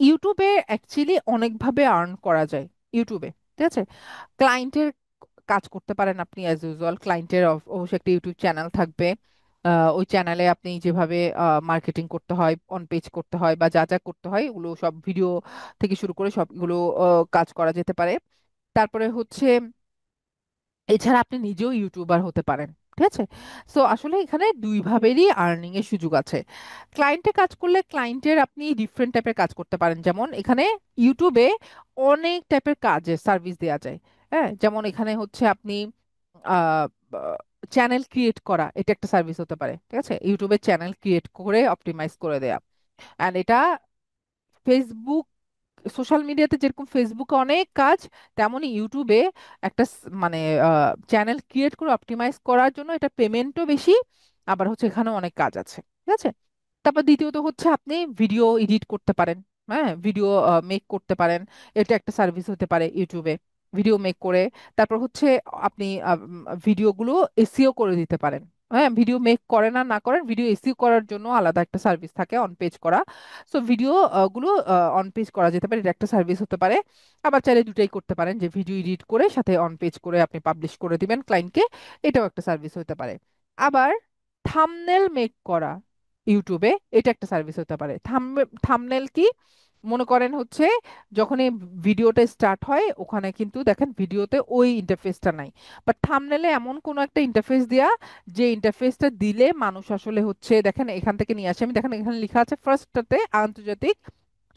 ইউটিউবে অ্যাকচুয়ালি অনেকভাবে আর্ন করা যায় ইউটিউবে। ঠিক আছে, ক্লায়েন্টের কাজ করতে পারেন আপনি অ্যাজ ইউজুয়াল। ক্লায়েন্টের অবশ্যই একটা ইউটিউব চ্যানেল থাকবে। ওই চ্যানেলে আপনি যেভাবে মার্কেটিং করতে হয়, অন পেজ করতে হয়, বা যা যা করতে হয় ওগুলো সব ভিডিও থেকে শুরু করে সবগুলো কাজ করা যেতে পারে। তারপরে হচ্ছে এছাড়া আপনি নিজেও ইউটিউবার হতে পারেন। ঠিক আছে, সো আসলে এখানে দুই ভাবেরই আর্নিং এর সুযোগ আছে। ক্লায়েন্টে কাজ করলে ক্লায়েন্টের আপনি ডিফারেন্ট টাইপের কাজ করতে পারেন, যেমন এখানে ইউটিউবে অনেক টাইপের কাজের সার্ভিস দেওয়া যায়। হ্যাঁ, যেমন এখানে হচ্ছে আপনি চ্যানেল ক্রিয়েট করা, এটা একটা সার্ভিস হতে পারে। ঠিক আছে, ইউটিউবে চ্যানেল ক্রিয়েট করে অপটিমাইজ করে দেয়া। অ্যান্ড এটা ফেসবুক, সোশ্যাল মিডিয়াতে যেরকম ফেসবুকে অনেক কাজ, তেমনই ইউটিউবে একটা মানে চ্যানেল ক্রিয়েট করে অপটিমাইজ করার জন্য এটা পেমেন্টও বেশি। আবার হচ্ছে এখানে অনেক কাজ আছে। ঠিক আছে, তারপর দ্বিতীয়ত হচ্ছে আপনি ভিডিও এডিট করতে পারেন। হ্যাঁ, ভিডিও মেক করতে পারেন, এটা একটা সার্ভিস হতে পারে ইউটিউবে। ভিডিও মেক করে তারপর হচ্ছে আপনি ভিডিওগুলো এসইও করে দিতে পারেন। হ্যাঁ, ভিডিও মেক করেন আর না করেন, ভিডিও এসইও করার জন্য আলাদা একটা সার্ভিস থাকে অন পেজ করা। সো ভিডিও গুলো অন পেজ করা যেতে পারে, এটা একটা সার্ভিস হতে পারে। আবার চাইলে দুটাই করতে পারেন, যে ভিডিও এডিট করে সাথে অন পেজ করে আপনি পাবলিশ করে দিবেন ক্লায়েন্টকে, এটাও একটা সার্ভিস হতে পারে। আবার থাম্বনেল মেক করা ইউটিউবে, এটা একটা সার্ভিস হতে পারে। থাম্বনেল কি, মনে করেন হচ্ছে যখন এই ভিডিওটা স্টার্ট হয় ওখানে কিন্তু দেখেন ভিডিওতে ওই ইন্টারফেসটা নাই, বাট থাম্বনেলে এমন কোনো একটা ইন্টারফেস দেয়া, যে ইন্টারফেসটা দিলে মানুষ আসলে হচ্ছে দেখেন এখান থেকে নিয়ে আসে। আমি দেখেন এখানে লেখা আছে ফার্স্টটাতে আন্তর্জাতিক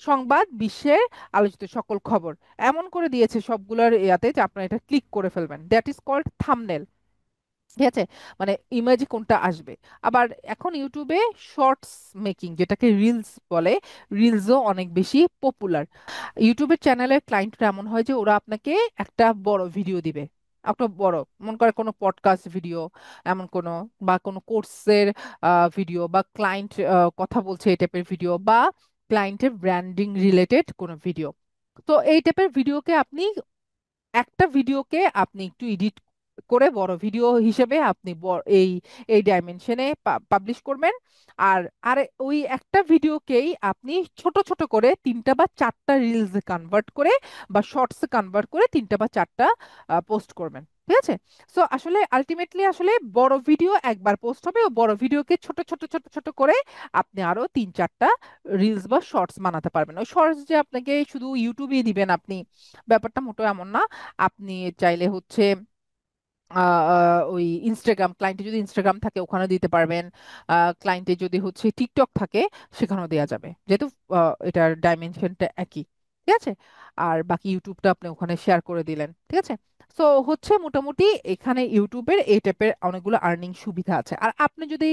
সংবাদ, বিশ্বের আলোচিত সকল খবর, এমন করে দিয়েছে সবগুলোর ইয়াতে যে আপনারা এটা ক্লিক করে ফেলবেন, দ্যাট ইজ কল্ড থাম্বনেল। ঠিক আছে, মানে ইমেজে কোনটা আসবে। আবার এখন ইউটিউবে শর্টস মেকিং, যেটাকে রিলস বলে, রিলসও অনেক বেশি পপুলার। ইউটিউবের চ্যানেলের ক্লায়েন্টরা এমন হয় যে ওরা আপনাকে একটা বড় ভিডিও দিবে, একটা বড়, মনে করে কোনো পডকাস্ট ভিডিও, এমন কোনো, বা কোনো কোর্সের ভিডিও, বা ক্লায়েন্ট কথা বলছে এই টাইপের ভিডিও, বা ক্লায়েন্টের ব্র্যান্ডিং রিলেটেড কোনো ভিডিও। তো এই টাইপের ভিডিওকে আপনি, একটা ভিডিওকে আপনি একটু এডিট করে বড় ভিডিও হিসেবে আপনি এই এই ডাইমেনশনে পাবলিশ করবেন। আর আর ওই একটা ভিডিওকেই আপনি ছোট ছোট করে তিনটা বা চারটা রিলস কনভার্ট করে, বা শর্টস কনভার্ট করে তিনটা বা চারটা পোস্ট করবেন। ঠিক আছে, সো আসলে আলটিমেটলি আসলে বড় ভিডিও একবার পোস্ট হবে, ও বড় ভিডিওকে ছোট ছোট ছোট ছোট করে আপনি আরো তিন চারটা রিলস বা শর্টস বানাতে পারবেন। ওই শর্টস যে আপনাকে শুধু ইউটিউবে দিবেন আপনি, ব্যাপারটা মোটেও এমন না। আপনি চাইলে হচ্ছে ওই ইনস্টাগ্রাম, ক্লায়েন্টে যদি ইনস্টাগ্রাম থাকে ওখানে দিতে পারবেন। ক্লায়েন্টে যদি হচ্ছে টিকটক থাকে সেখানেও দেওয়া যাবে, যেহেতু এটার ডাইমেনশনটা একই। ঠিক আছে, আর বাকি ইউটিউবটা আপনি ওখানে শেয়ার করে দিলেন। ঠিক আছে, সো হচ্ছে মোটামুটি এখানে ইউটিউবের এই টাইপের অনেকগুলো আর্নিং সুবিধা আছে। আর আপনি যদি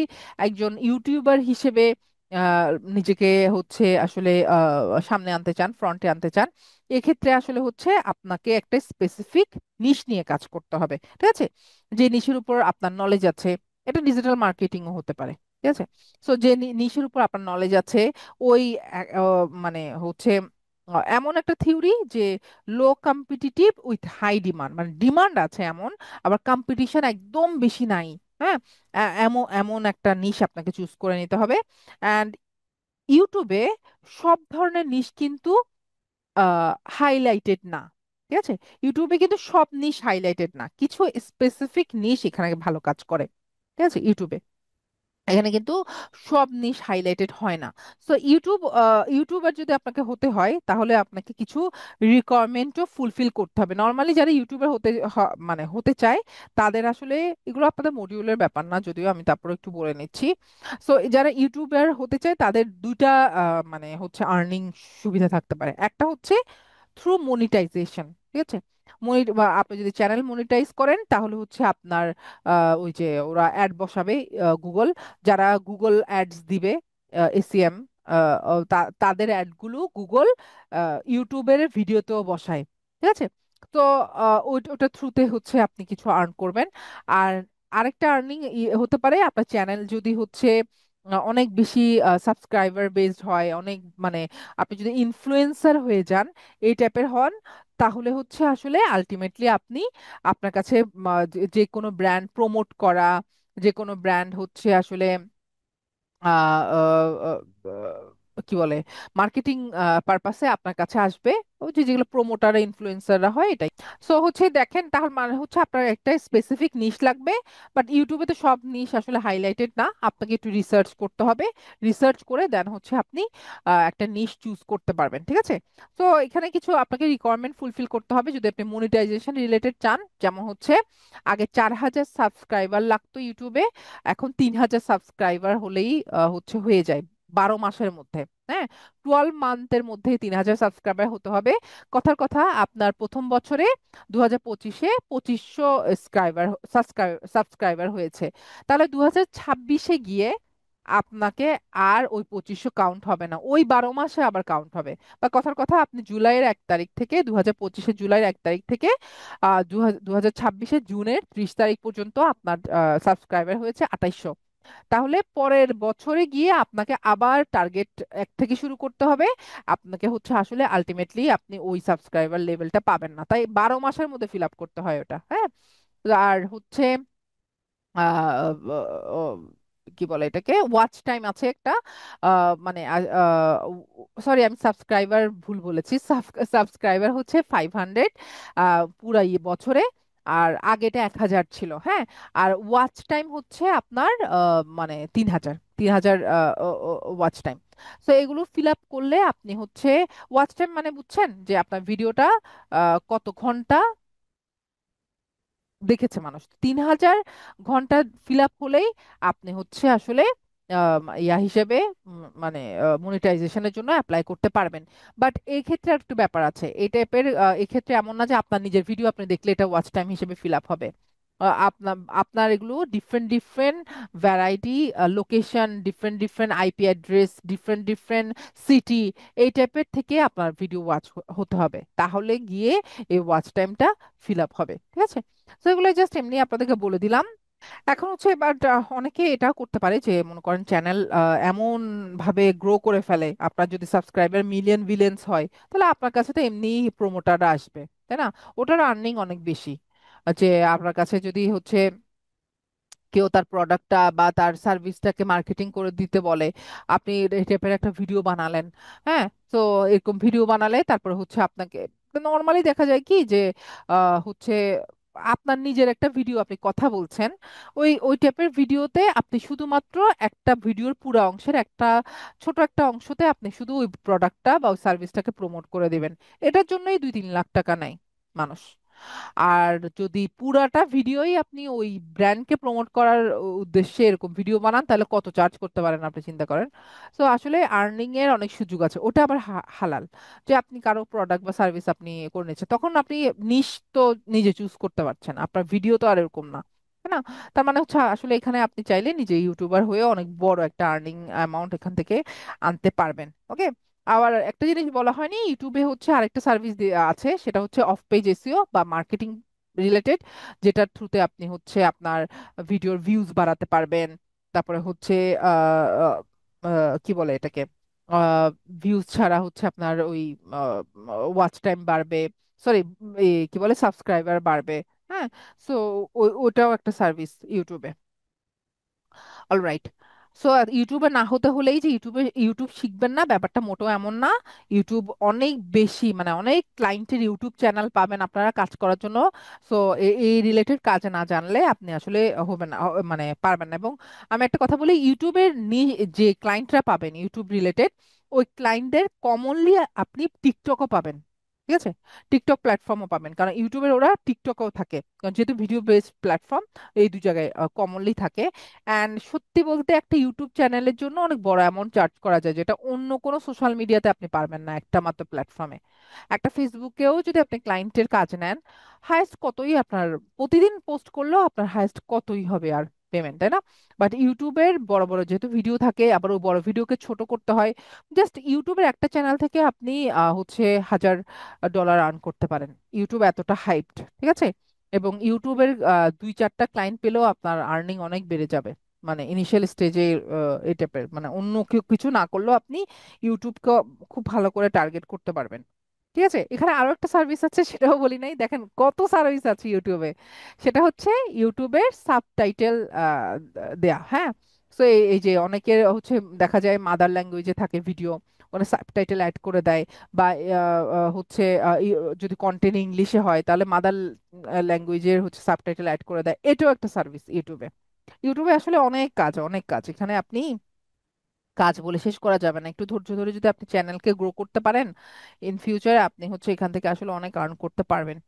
একজন ইউটিউবার হিসেবে আহ, নিজেকে হচ্ছে আসলে সামনে আনতে চান, ফ্রন্টে আনতে চান, এক্ষেত্রে আসলে হচ্ছে আপনাকে একটা স্পেসিফিক নিশ নিয়ে কাজ করতে হবে। ঠিক আছে, যে নিশের উপর আপনার নলেজ আছে, এটা ডিজিটাল মার্কেটিংও হতে পারে। ঠিক আছে, সো যে নিশের উপর আপনার নলেজ আছে, ওই মানে হচ্ছে এমন একটা থিওরি যে লো কম্পিটিটিভ উইথ হাই ডিমান্ড, মানে ডিমান্ড আছে এমন, আবার কম্পিটিশন একদম বেশি নাই। হ্যাঁ, এমন এমন একটা নিশ আপনাকে চুজ করে নিতে হবে। অ্যান্ড ইউটিউবে সব ধরনের নিশ কিন্তু হাইলাইটেড না। ঠিক আছে, ইউটিউবে কিন্তু সব নিশ হাইলাইটেড না, কিছু স্পেসিফিক নিশ এখানে ভালো কাজ করে। ঠিক আছে, ইউটিউবে এখানে কিন্তু সব নিশ হাইলাইটেড হয় না। সো ইউটিউবার যদি আপনাকে হতে হয় তাহলে আপনাকে কিছু রিকোয়ারমেন্টও ফুলফিল করতে হবে। নর্মালি যারা ইউটিউবার মানে হতে চায় তাদের আসলে, এগুলো আপনাদের মডিউলের ব্যাপার না যদিও, আমি তারপরে একটু বলে নিচ্ছি। সো যারা ইউটিউবার হতে চায় তাদের দুইটা মানে হচ্ছে আর্নিং সুবিধা থাকতে পারে। একটা হচ্ছে থ্রু মনিটাইজেশন। ঠিক আছে, বা আপনি যদি চ্যানেল মনিটাইজ করেন তাহলে হচ্ছে আপনার ওই যে ওরা অ্যাড বসাবে, গুগল, যারা গুগল অ্যাডস দিবে, এসিএম, তাদের অ্যাডগুলো গুগল ইউটিউবের ভিডিওতেও বসায়। ঠিক আছে, তো ওটা থ্রুতে হচ্ছে আপনি কিছু আর্ন করবেন। আর আরেকটা আর্নিং হতে পারে, আপনার চ্যানেল যদি হচ্ছে অনেক বেশি সাবস্ক্রাইবার বেসড হয়, অনেক মানে আপনি যদি ইনফ্লুয়েন্সার হয়ে যান, এই টাইপের হন, তাহলে হচ্ছে আসলে আলটিমেটলি আপনি, আপনার কাছে যে যে কোনো ব্র্যান্ড প্রমোট করা, যে কোনো ব্র্যান্ড হচ্ছে আসলে কি বলে, মার্কেটিং পারপাসে আপনার কাছে আসবে, ওই যে যেগুলো প্রোমোটার ইনফ্লুয়েন্সাররা হয় এটাই। সো হচ্ছে দেখেন, তাহলে মানে হচ্ছে আপনার একটা স্পেসিফিক নিশ লাগবে। বাট ইউটিউবে তো সব নিশ আসলে হাইলাইটেড না, আপনাকে একটু রিসার্চ করতে হবে। রিসার্চ করে দেন হচ্ছে আপনি একটা নিশ চুজ করতে পারবেন, ঠিক আছে? তো এখানে কিছু আপনাকে রিকোয়ারমেন্ট ফুলফিল করতে হবে যদি আপনি মনিটাইজেশন রিলেটেড চান। যেমন হচ্ছে আগে 4,000 সাবস্ক্রাইবার লাগতো ইউটিউবে, এখন 3,000 সাবস্ক্রাইবার হলেই হচ্ছে হয়ে যায় 12 মাসের মধ্যে। হ্যাঁ, 12 মান্থের মধ্যে 3,000 সাবস্ক্রাইবার হতে হবে। কথার কথা, আপনার প্রথম বছরে 2025-এ 2500 সাবস্ক্রাইবার হয়েছে, তাহলে 2026-এ গিয়ে আপনাকে আর ওই 2500 কাউন্ট হবে না, ওই 12 মাসে আবার কাউন্ট হবে। বা কথার কথা, আপনি জুলাইয়ের 1 তারিখ থেকে 2025-এ জুলাইয়ের 1 তারিখ থেকে 2026-এ জুনের 30 তারিখ পর্যন্ত আপনার সাবস্ক্রাইবার হয়েছে 2800। তাহলে পরের বছরে গিয়ে আপনাকে আবার টার্গেট 1 থেকে শুরু করতে হবে। আপনাকে হচ্ছে আসলে আলটিমেটলি আপনি ওই সাবস্ক্রাইবার লেভেলটা পাবেন না, তাই 12 মাসের মধ্যে ফিল আপ করতে হয় ওটা। হ্যাঁ, আর হচ্ছে আহ, আহ, কি বলে এটাকে, ওয়াচ টাইম আছে একটা। মানে সরি, আমি সাবস্ক্রাইবার ভুল বলেছি। সাবস্ক্রাইবার হচ্ছে 500 পুরা বছরে, আর আগেটা 1,000 ছিল। হ্যাঁ, আর ওয়াচ টাইম হচ্ছে আপনার মানে 3,000 ওয়াচ টাইম। তো এগুলো ফিল আপ করলে আপনি হচ্ছে, ওয়াচ টাইম মানে বুঝছেন যে আপনার ভিডিওটা কত ঘন্টা দেখেছে মানুষ। 3,000 ঘন্টা ফিল আপ হলেই আপনি হচ্ছে আসলে ইয়া হিসেবে মানে মনিটাইজেশনের জন্য অ্যাপ্লাই করতে পারবেন। বাট এই ক্ষেত্রে আর একটু ব্যাপার আছে, এই টাইপের এক্ষেত্রে এমন না যে আপনার নিজের ভিডিও আপনি দেখলে এটা ওয়াচ টাইম হিসেবে ফিল আপ হবে। আপনার আপনার এগুলো different different variety, location, different different IP address, different different city, এই টাইপের থেকে আপনার ভিডিও ওয়াচ হতে হবে, তাহলে গিয়ে এই ওয়াচ টাইমটা ফিল আপ হবে, ঠিক আছে? তো এগুলো জাস্ট এমনি আপনাদেরকে বলে দিলাম। এখন হচ্ছে এবার অনেকে এটা করতে পারে যে মনে করেন চ্যানেল এমন ভাবে গ্রো করে ফেলে, আপনার যদি সাবস্ক্রাইবার মিলিয়ন বিলিয়ন্স হয়, তাহলে আপনার কাছে তো এমনি প্রমোটাররা আসবে, তাই না? ওটার আর্নিং অনেক বেশি। যে আপনার কাছে যদি হচ্ছে কেউ তার প্রোডাক্টটা বা তার সার্ভিসটাকে মার্কেটিং করে দিতে বলে, আপনি এই টাইপের একটা ভিডিও বানালেন। হ্যাঁ, তো এরকম ভিডিও বানালে তারপরে হচ্ছে আপনাকে, নর্মালি দেখা যায় কি যে হচ্ছে আপনার নিজের একটা ভিডিও, আপনি কথা বলছেন, ওই ওই টাইপের ভিডিওতে আপনি শুধুমাত্র একটা ভিডিওর পুরো অংশের একটা ছোট একটা অংশতে আপনি শুধু ওই প্রোডাক্টটা বা ওই সার্ভিসটাকে প্রমোট করে দিবেন। এটার জন্যই 2-3 লাখ টাকা নেয় মানুষ। আর যদি পুরাটা ভিডিওই আপনি ওই ব্র্যান্ডকে প্রমোট করার উদ্দেশ্যে এরকম ভিডিও বানান, তাহলে কত চার্জ করতে পারেন আপনি চিন্তা করেন। তো আসলে আর্নিং এর অনেক সুযোগ আছে, ওটা আবার হালাল। যে আপনি কারো প্রোডাক্ট বা সার্ভিস আপনি করে নিচ্ছেন, তখন আপনি নিশ তো নিজে চুজ করতে পারছেন, আপনার ভিডিও তো আর এরকম না, তাই না? তার মানে হচ্ছে আসলে এখানে আপনি চাইলে নিজে ইউটিউবার হয়ে অনেক বড় একটা আর্নিং অ্যামাউন্ট এখান থেকে আনতে পারবেন। ওকে, আবার একটা জিনিস বলা হয়নি, ইউটিউবে হচ্ছে আরেকটা সার্ভিস আছে, সেটা হচ্ছে অফ পেজ এসইও বা মার্কেটিং রিলেটেড, যেটার থ্রুতে আপনি হচ্ছে আপনার ভিডিওর ভিউজ বাড়াতে পারবেন। তারপরে হচ্ছে আহ, আহ, কি বলে এটাকে, ভিউজ ছাড়া হচ্ছে আপনার ওই ওয়াচ টাইম বাড়বে, সরি, কি বলে, সাবস্ক্রাইবার বাড়বে। হ্যাঁ, সো ওটাও একটা সার্ভিস ইউটিউবে। অলরাইট। সো ইউটিউবে না হতে হলেই যে ইউটিউব শিখবেন না, ব্যাপারটা মোটেও এমন না। ইউটিউব অনেক বেশি, মানে অনেক ক্লায়েন্টের ইউটিউব চ্যানেল পাবেন আপনারা কাজ করার জন্য। সো এই রিলেটেড কাজ না জানলে আপনি আসলে হবে না, মানে পারবেন না। এবং আমি একটা কথা বলি, ইউটিউবের যে ক্লায়েন্টরা পাবেন ইউটিউব রিলেটেড, ওই ক্লায়েন্টদের কমনলি আপনি টিকটকও পাবেন, ঠিক আছে? টিকটক প্ল্যাটফর্মও পাবেন, কারণ ইউটিউবের ওরা টিকটকেও থাকে, কারণ যেহেতু ভিডিও বেসড প্ল্যাটফর্ম, এই দুই জায়গায় কমনলি থাকে। অ্যান্ড সত্যি বলতে একটা ইউটিউব চ্যানেলের জন্য অনেক বড় অ্যামাউন্ট চার্জ করা যায়, যেটা অন্য কোনো সোশ্যাল মিডিয়াতে আপনি পারবেন না একটা মাত্র প্ল্যাটফর্মে। একটা ফেসবুকেও যদি আপনি ক্লায়েন্টের কাজ নেন, হায়েস্ট কতই আপনার, প্রতিদিন পোস্ট করলেও আপনার হায়েস্ট কতই হবে আর পেমেন্ট, তাই না? বাট ইউটিউবের বড় বড় যেহেতু ভিডিও থাকে, আবার ওই বড় ভিডিওকে ছোট করতে হয়। জাস্ট ইউটিউবের একটা চ্যানেল থেকে আপনি হচ্ছে $1,000 আর্ন করতে পারেন, ইউটিউব এতটা হাইপড, ঠিক আছে? এবং ইউটিউবের 2-4টা ক্লায়েন্ট পেলেও আপনার আর্নিং অনেক বেড়ে যাবে। মানে ইনিশিয়াল স্টেজে এই টাইপের, মানে অন্য কিছু না করলেও আপনি ইউটিউবকে খুব ভালো করে টার্গেট করতে পারবেন। ঠিক আছে, এখানে আরো একটা সার্ভিস আছে, সেটাও বলি নাই, দেখেন কত সার্ভিস আছে ইউটিউবে। সেটা হচ্ছে ইউটিউবের সাবটাইটেল দেয়া। হ্যাঁ, সো এই যে অনেকের হচ্ছে দেখা যায় মাদার ল্যাঙ্গুয়েজে থাকে ভিডিও, ওখানে সাবটাইটেল অ্যাড করে দেয়, বা হচ্ছে যদি কন্টেন্ট ইংলিশে হয় তাহলে মাদার ল্যাঙ্গুয়েজের হচ্ছে সাবটাইটেল অ্যাড করে দেয়। এটাও একটা সার্ভিস ইউটিউবে। ইউটিউবে আসলে অনেক কাজ, অনেক কাজ এখানে, আপনি কাজ বলে শেষ করা যাবে না। একটু ধৈর্য ধরে যদি আপনি চ্যানেলকে গ্রো করতে পারেন, ইন ফিউচারে আপনি হচ্ছে এখান থেকে আসলে অনেক আর্ন করতে পারবেন।